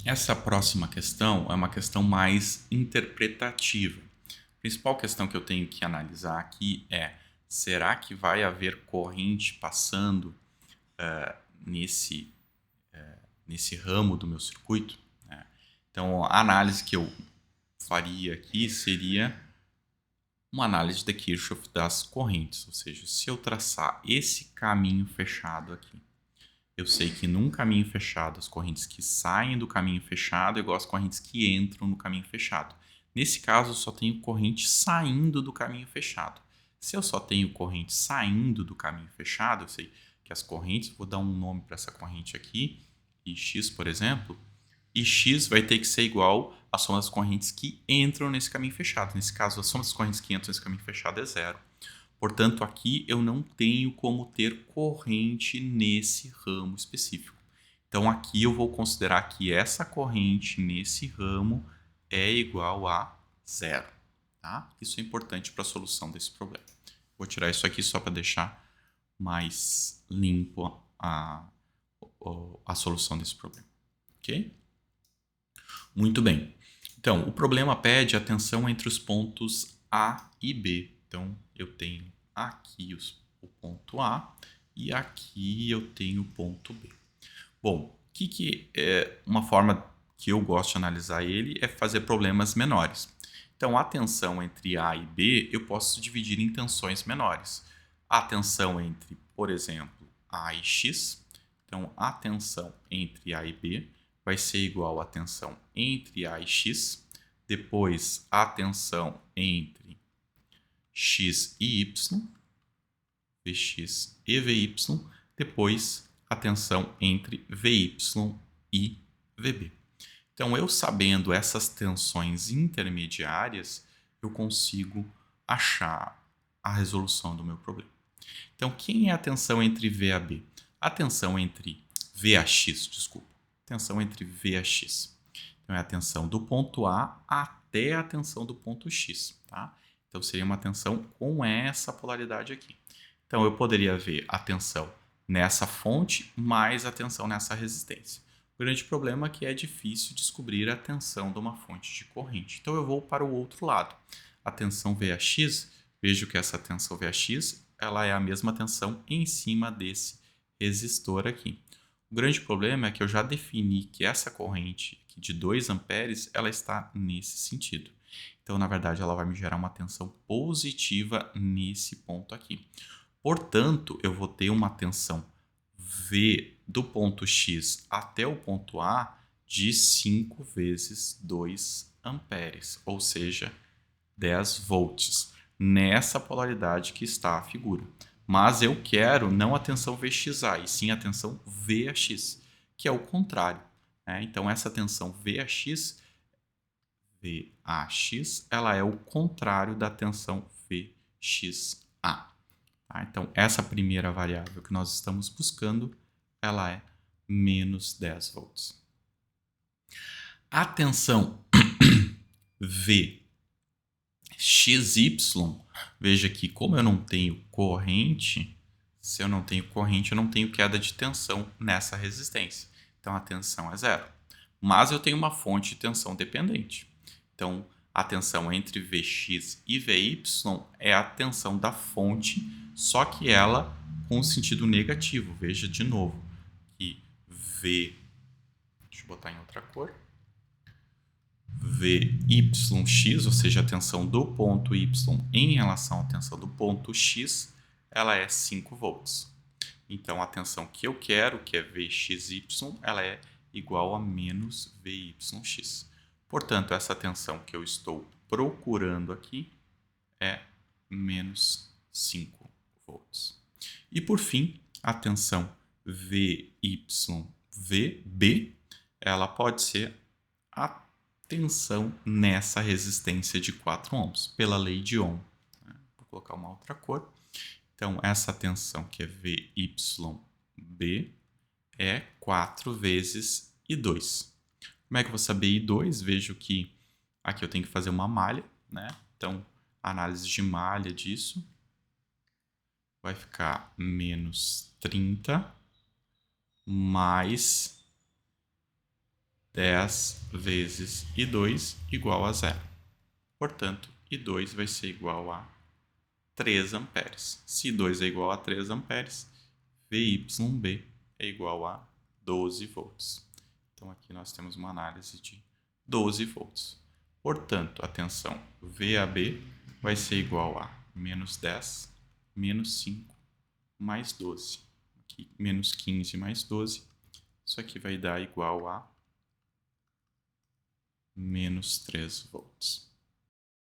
Essa próxima questão é uma questão mais interpretativa. A principal questão que eu tenho que analisar aqui é: será que vai haver corrente passando nesse, nesse ramo do meu circuito? Né? Então, a análise que eu faria aqui seria uma análise de Kirchhoff das correntes, ou seja, se eu traçar esse caminho fechado aqui, eu sei que num caminho fechado, as correntes que saem do caminho fechado é igual às correntes que entram no caminho fechado. Nesse caso, eu só tenho corrente saindo do caminho fechado. Se eu só tenho corrente saindo do caminho fechado, eu sei que as correntes, vou dar um nome para essa corrente aqui, Ix, por exemplo, e x vai ter que ser igual à soma das correntes que entram nesse caminho fechado. Nesse caso, a soma das correntes que entram nesse caminho fechado é zero. Portanto, aqui eu não tenho como ter corrente nesse ramo específico. Então, aqui eu vou considerar que essa corrente nesse ramo é igual a zero. Tá? Isso é importante para a solução desse problema. Vou tirar isso aqui só para deixar mais limpo a solução desse problema. Ok? Muito bem. Então, o problema pede a tensão entre os pontos A e B. Então, eu tenho aqui o ponto A e aqui eu tenho o ponto B. Bom, o que é uma forma que eu gosto de analisar ele é fazer problemas menores. Então, a tensão entre A e B eu posso dividir em tensões menores. A tensão entre, por exemplo, A e X. Então, a tensão entre A e B vai ser igual à tensão entre A e X. Depois, a tensão entre X e Y, Vx e Vy. Depois, a tensão entre Vy e Vb. Então, eu sabendo essas tensões intermediárias, eu consigo achar a resolução do meu problema. Então, quem é a tensão entre V a B? A tensão entre VAX, desculpa. Tensão entre VAX. Então, é a tensão do ponto A até a tensão do ponto X, tá? Então, seria uma tensão com essa polaridade aqui. Então, eu poderia ver a tensão nessa fonte mais a tensão nessa resistência. O grande problema é que é difícil descobrir a tensão de uma fonte de corrente. Então, eu vou para o outro lado. A tensão VAX, vejo que essa tensão VAX ela é a mesma tensão em cima desse resistor aqui. O grande problema é que eu já defini que essa corrente aqui de 2 amperes ela está nesse sentido. Então, na verdade, ela vai me gerar uma tensão positiva nesse ponto aqui. Portanto, eu vou ter uma tensão V do ponto X até o ponto A de 5 vezes 2 amperes, ou seja, 10 volts, nessa polaridade que está a figura. Mas eu quero não a tensão VXA, e sim a tensão VAX, que é o contrário. Né? Então, essa tensão VAX, ela é o contrário da tensão VXA. Tá? Então, essa primeira variável que nós estamos buscando, ela é menos 10 volts. A tensão VXY, veja que como eu não tenho corrente, se eu não tenho corrente, eu não tenho queda de tensão nessa resistência. Então, a tensão é zero. Mas eu tenho uma fonte de tensão dependente. Então, a tensão entre Vx e Vy é a tensão da fonte, só que ela com sentido negativo. Veja de novo que V, deixa eu botar em outra cor, Vyx, ou seja, a tensão do ponto Y em relação à tensão do ponto X, ela é 5 volts. Então, a tensão que eu quero, que é Vxy, ela é igual a menos Vyx. Portanto, essa tensão que eu estou procurando aqui é menos 5 volts. E, por fim, a tensão VYVB, ela pode ser a tensão nessa resistência de 4 ohms, pela lei de Ohm. Vou colocar uma outra cor. Então, essa tensão que é VYB é 4 vezes I2. Como é que eu vou saber I2? Vejo que aqui eu tenho que fazer uma malha, né? Então, a análise de malha disso vai ficar menos 30 mais 10 vezes I2 igual a 0. Portanto, I2 vai ser igual a 3 amperes. Se I2 é igual a 3 amperes, VYB é igual a 12 volts. Então, aqui nós temos uma análise de 12 volts. Portanto, atenção, VAB vai ser igual a menos 10, menos 5, mais 12. Aqui, menos 15 mais 12. Isso aqui vai dar igual a menos 3 volts.